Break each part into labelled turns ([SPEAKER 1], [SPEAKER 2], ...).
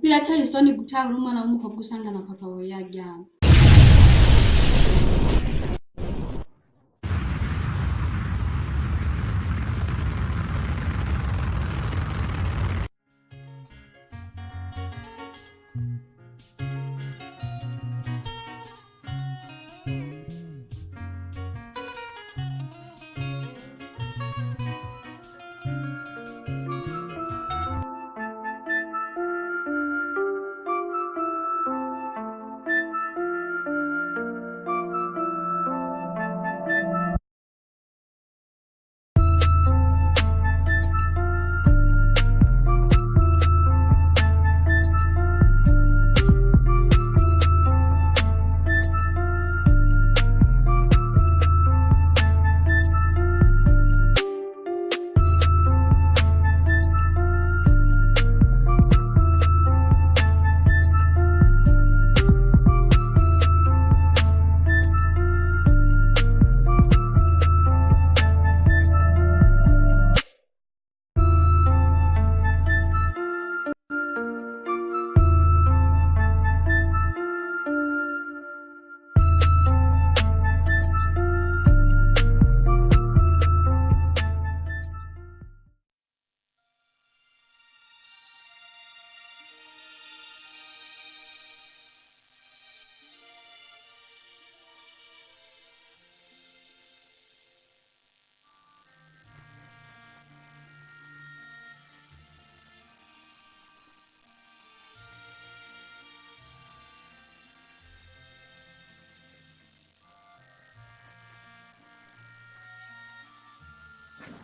[SPEAKER 1] Birateye isoni gutahura umwana w'umukobwa usanga na papa we yaryamye.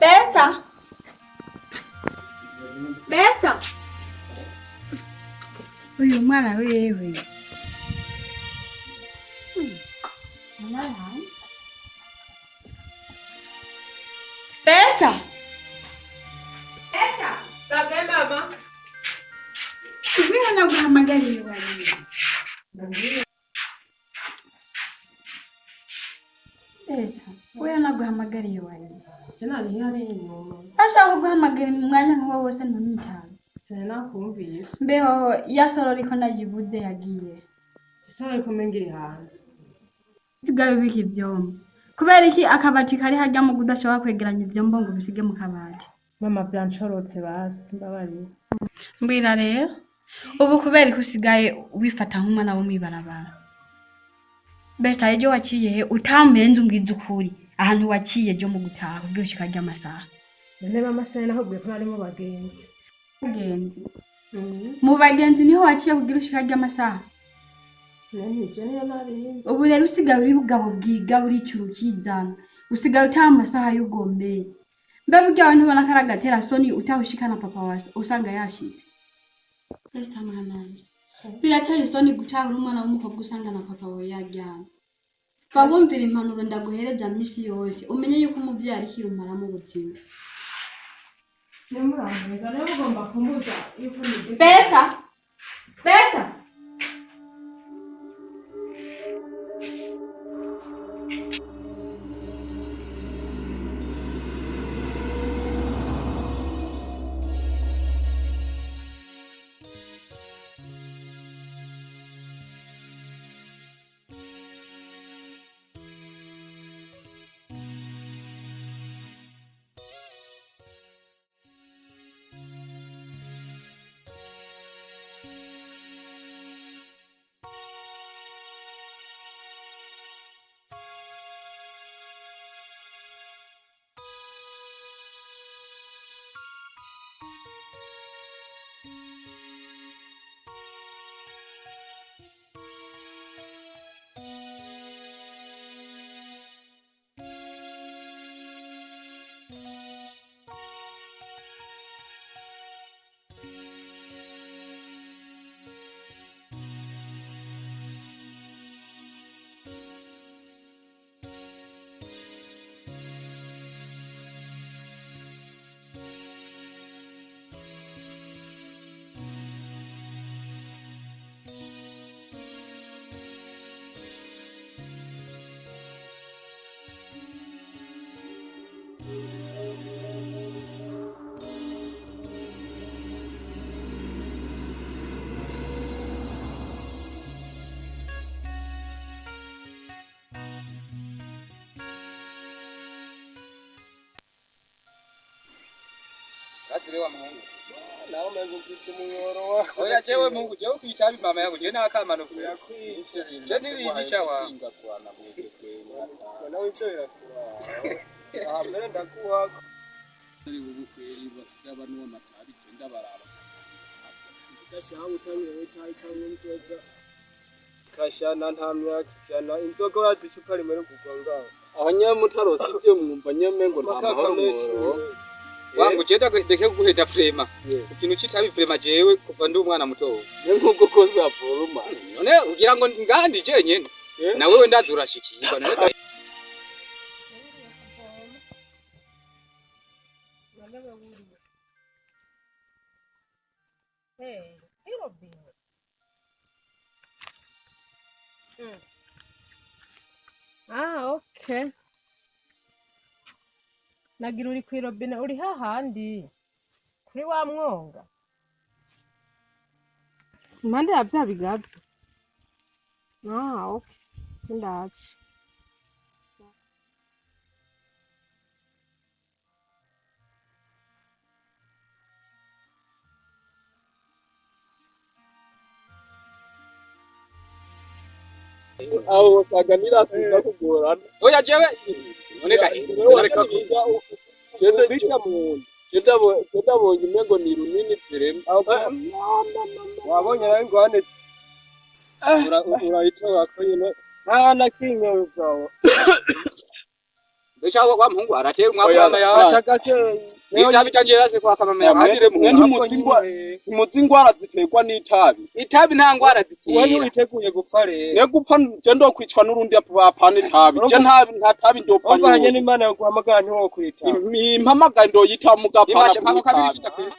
[SPEAKER 1] Besa! Besa! Uyu mwana wewe. Besa! Besa!
[SPEAKER 2] Tabe mama.
[SPEAKER 1] Wewe naguhamagariye wali. Besa, wewe naguhamagariye wali.
[SPEAKER 2] Jina ni hari inyuma.
[SPEAKER 1] Ashaka guhamagara mu mwanya nk'uwo wose ntumitabe.
[SPEAKER 2] Sinakumvise.
[SPEAKER 1] Mbeho yasoro riko nayibuze yagiye.
[SPEAKER 2] Isaba ko mengiri hanze.
[SPEAKER 1] Sigaye biki ivyombo. Kubera iki akabati kari harya mu kudashobora kwegeranya ivyombo ngo bisige mu kabati.
[SPEAKER 2] Mama byanshorotse basi mbabari.
[SPEAKER 1] Mbwira rero ubu kubera iki usigaye wifata nk'umwana wo mwibarabara. Besta ejo waciye utambenze umbwiza ukuri ahantu waciye ejo mu gutaha ubwo ushika ry'amasaha.
[SPEAKER 2] None mama se nakubwiye ko ari mu bagenzi.
[SPEAKER 1] Mugenzi. Mu bagenzi niho waciye kugira ushika ry'amasaha.
[SPEAKER 2] Nani je niyo nari.
[SPEAKER 1] Ubu rero usigaye uri bugabo bwiga buri curukizana. Usigaye utaha amasaha y'ugombe. Mbe burya abantu ubona karagatera soni utahushikana papa wase usanga yashitse. Besta mwananje. Birateye isoni gutahura umwana w'umukobwa usanga na papa we yaryamye. Bagumvira impanuro ndaguhereza misi yose umenye yuko umuvyeyi ari kirumara mu buzima.
[SPEAKER 2] Nemurangiza rero ugomba kumbuza yuko ni
[SPEAKER 1] Besa! Besa!
[SPEAKER 3] zile wa Mungu.
[SPEAKER 4] Nawe mengo mfite umuyoro wa.
[SPEAKER 3] Oya jewe Mungu jewe kwitabi mama yangu je nakamano yakwishe. Je nibinyica wa.
[SPEAKER 4] Nawe ibyo birakura. Mbere ndakuha.
[SPEAKER 3] Ubukweri basaba n'uwo matabi genda baraba.
[SPEAKER 4] Gacaho utangiye tayi cyangwa inzoga. Kashana ntamya kijana inzoga wazicupa rimwe kuganga.
[SPEAKER 3] Abanyamutaro sivyo mwumva nyemengo nta mahoro mworo. Wangu jenda deke guheta frema. Ikintu citabi frema jewe kuva ndi umwana muto.
[SPEAKER 4] Nkuko koza foruma.
[SPEAKER 3] None ugira ngo ngandi je nyene. Na wewe ndazurashikirwa none.
[SPEAKER 2] Hey, irobine. Okay. Nagira uri kwirobine uri hahandi kuri wa mwonga. Impande ya bya bigazi. Okay. Ndaje.
[SPEAKER 4] Aho wasaga nirasiza kugorana.
[SPEAKER 3] Oya jewe oneka
[SPEAKER 4] Reka kujya ugende bica mu Jenda bonye mengo ni runini terem. Wabonye nawe ngwane. Urahita wakoyene. Na kinye ukawo.
[SPEAKER 3] Besha wa Mungu aratera umwaka ya
[SPEAKER 4] Atakake.
[SPEAKER 3] Itabi tangira se kwa kama ya
[SPEAKER 4] Mwandire mutsingwara ziterwa n'itabi.
[SPEAKER 3] Itabi nta ngwara zitiye.
[SPEAKER 4] Wewe witeguye gupfa rero. Ne gupfa je ndo kwicwa n'urundi apana itabi. Je nta tabi ndopfa. Ovanye n'Imana yo guhamagara ntiwo kwita. Impamagara ndo yita mugapana.
[SPEAKER 3] Imasha mpaka kabiri kidakwiye.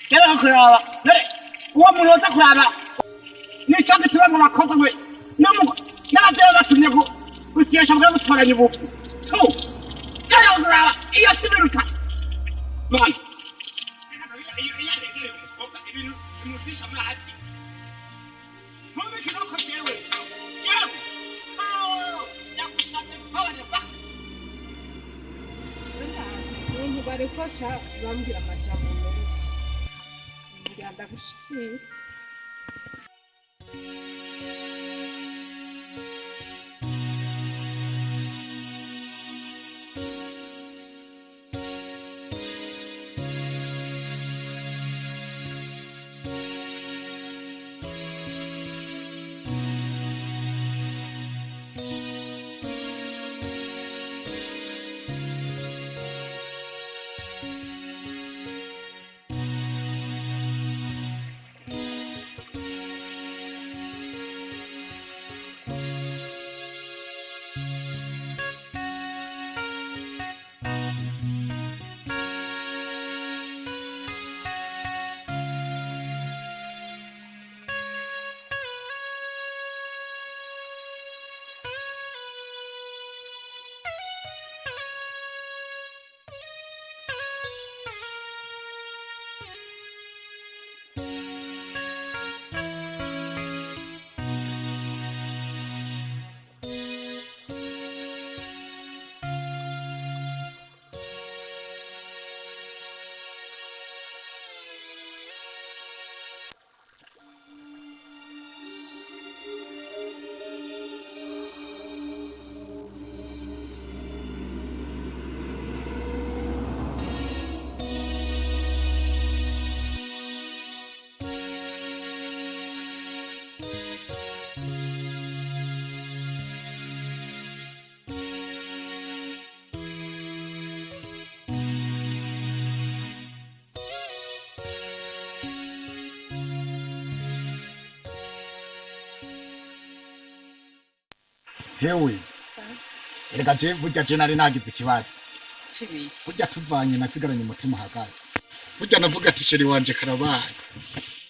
[SPEAKER 5] Kera kuraba uwo muntu woza kuraba nico gituma mu bakozi we n'abadera batumye gusyesha bwo gutwaranya ubufu kera kuraba iyo sibiruka man
[SPEAKER 2] barifasha bambwira amajambo menshi ngenda gushira
[SPEAKER 5] hewe erega je burya je nari nagize ikibazo
[SPEAKER 2] Chibi.
[SPEAKER 5] burya tuvanye nasigaranye umutima hagati burya navuga ati sheri wanje karabaye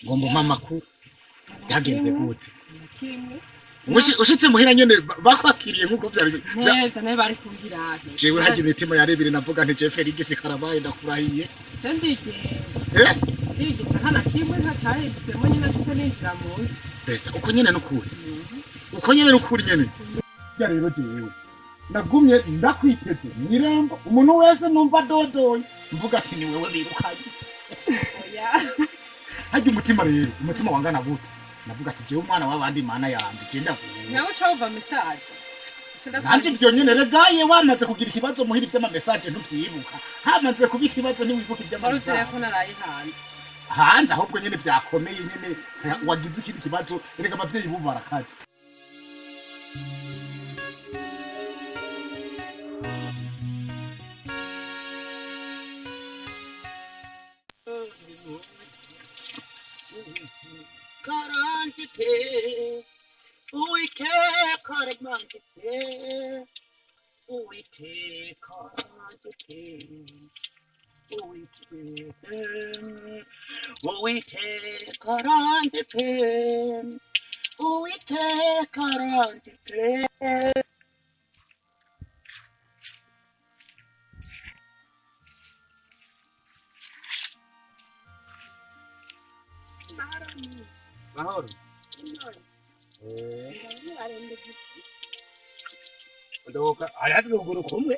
[SPEAKER 5] ngomba mama ku yagenze gute ushitse muhira nyene bakwakiriye nkuko vyari
[SPEAKER 2] Neza nawe bari kumbwira ahe.
[SPEAKER 5] jewe haje imitima yarebire navuga nti je Felix karabaye ndakurahiye
[SPEAKER 2] Sendike.
[SPEAKER 5] eh
[SPEAKER 2] Ndike hana kimwe ntacaye demo nyine cyo ninjira mu nzu.
[SPEAKER 5] besta uko nyene nukuri nyene ya rero jewe nagumye ndakwiteze mwirembo umuntu wese numva dodoye mvuga ati ni wewe birukanye
[SPEAKER 2] Oya.
[SPEAKER 5] haje umutima wangana gute navuga ati jewe umwana w'abandi mana yanje genda vuba
[SPEAKER 2] Nawe ucava message.
[SPEAKER 5] nanje byo nyene regaye wamaze kugira ikibazo muhira ivy'ama message ntutwibuka hamaze kuba ikibazo ntiwibuka ivy'ama
[SPEAKER 2] Baruzire ko naraye hanze.
[SPEAKER 5] hanze ahubwo nyene vyakomeye nyene wagize ikindi kibazo erega abavyeyi bubu barakaze
[SPEAKER 6] Karantike, uite karantike, uite karantike, uite karantike, uite karantike.
[SPEAKER 5] mahoro
[SPEAKER 6] Ndoka arazi kuguru kumwe.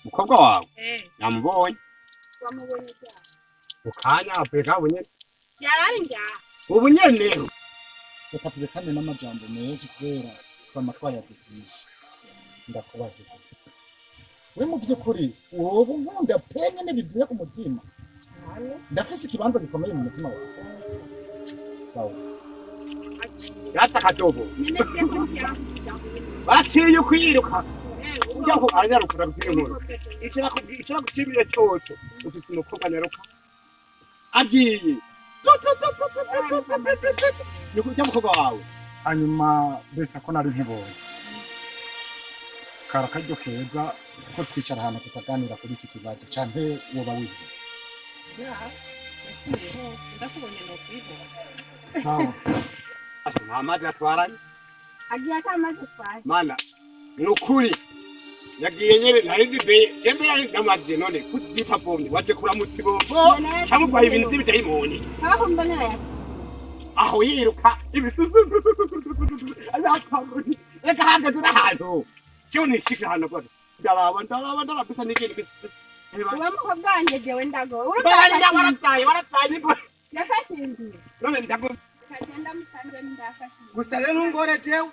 [SPEAKER 6] Mukobwa wawe namubonye ukanya apeka bunye ubu nyene
[SPEAKER 5] reka tubekane n'amajambo menshi kubera twama twayazigisha ndakubaza we mu vy'ukuri wowe nkunda penye n'ibivuye ku mutima ndafise ikibanza gikomeye mu mutima wawe sawa
[SPEAKER 6] yata kadobo baciye kwiruka ujya ko aranyarukura bw'inkuru ishira gushimire cyoco ufite umukobwa nyaruka agiye ni kujya mukobwa wawe
[SPEAKER 5] hanyuma beka ko nari nkibonye kara karyo keza ko twicara ahantu tukaganira kuri iki kibazo canke woba wihe
[SPEAKER 2] Ndakubonye no kwibona.
[SPEAKER 5] sawa
[SPEAKER 6] amazi atwaranye
[SPEAKER 1] agiye atamaze kwaje
[SPEAKER 6] mana nukuri yagiye nyere narizi be jembera namaje none kudita bombi waje kuramutsa ibombo cyangwa kwa ibintu by'ibidayimoni
[SPEAKER 1] aho mbonera yasi
[SPEAKER 6] aho yiruka ibisusu azakamburi reka hagaze n'ahantu cyo nishika hano kwa ndababa bisa n'ikindi bisusu
[SPEAKER 1] uwo mukobwa wanjye jewe ndago
[SPEAKER 6] warataye
[SPEAKER 1] yafashingiye
[SPEAKER 6] none ndago
[SPEAKER 1] kagenda musanze ndafashingiye
[SPEAKER 6] gusa rero ngore jewe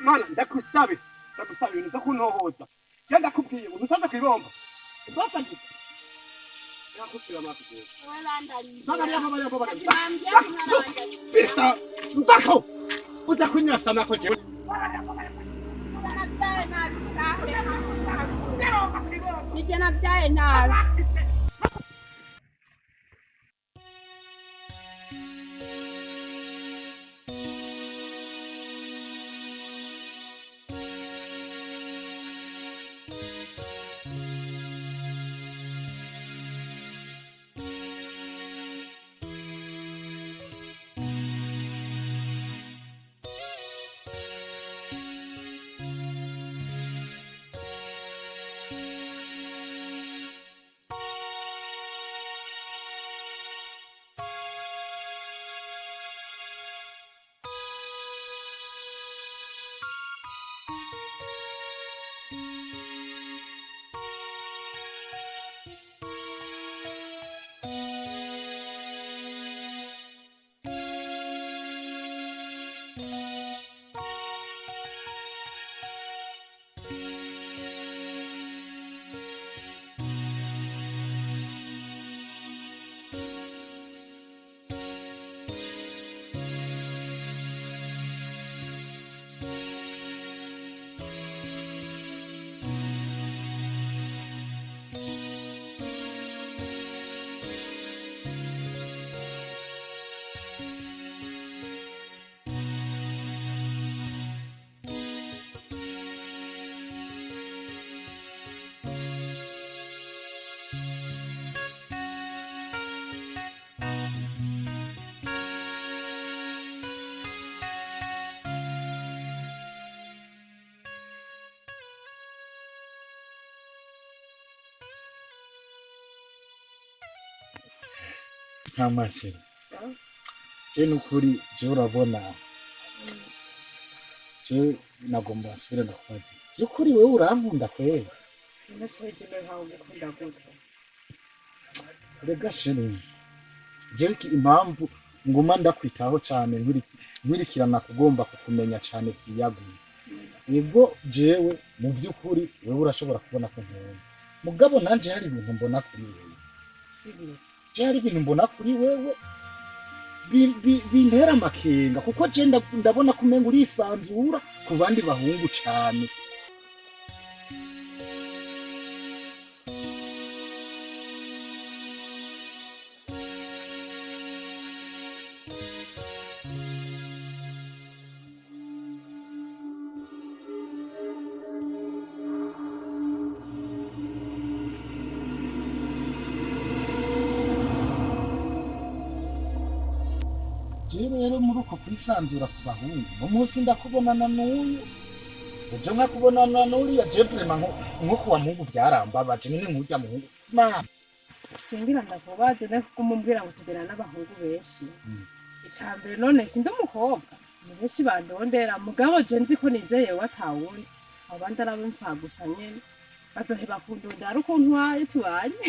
[SPEAKER 6] mana ndakusabe ibintu ndakuntohoza cyangwa ndakubwiye unusaza kwibomba ubafanye yakubwira amazi bisa mbako uza kunyasa nako jewe
[SPEAKER 1] nije nabyaye nabi
[SPEAKER 7] nta mashini je nukuri je urabona je nagomba nsubire ndakubaza byukuri wewe urankunda kweli
[SPEAKER 2] Message me how gukunda gute.
[SPEAKER 7] rega sheri je impamvu nguma ndakwitaho cyane nkurikirana kugomba kukumenya cyane twiyaguye ego jewe mu by'ukuri wewe urashobora kubona ko nkunda mugabo nanje hari ibintu mbona kuri wewe je hari ibintu mbona kuri wewe bintera amakenga kuko je ndabona kumenga urisanzura ku bandi bahungu cyane rero muri uko kwisanzura ku bahungu umunsi ndakubonana n'uyu ejo nkakubonana n'uriya jebrema nko kuwa mungu byarambabaje nyine nkujya muhungu mama
[SPEAKER 2] Singira ndakubaze no kumumbwira ngo tugera n'abahungu benshi. Icambere none sindi umukobwa. Ni benshi bandondera mugabo je nzi ko nizeye watawundi. Abandi arabimfa gusa nyene. Bazoheba kundondera ukuntu waye tubanye.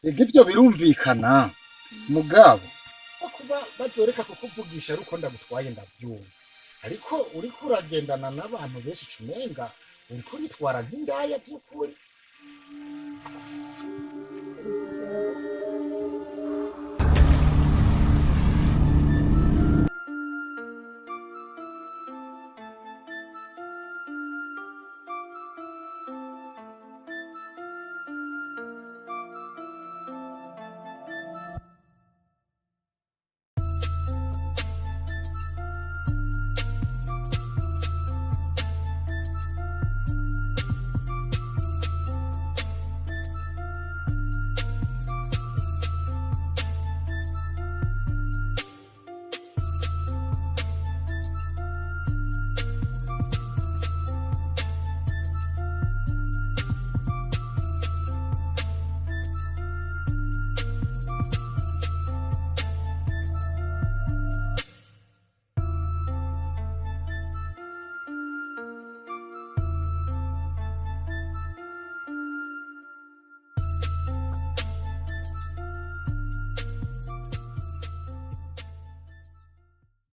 [SPEAKER 7] ivyo birumvikana mugabo kuba bazoreka kukuvugisha ruko ndagutwaye ndavyumva ariko uriko uragendana n'abantu benshi ucumenga uriko nitwara nk'indaya by'ukuri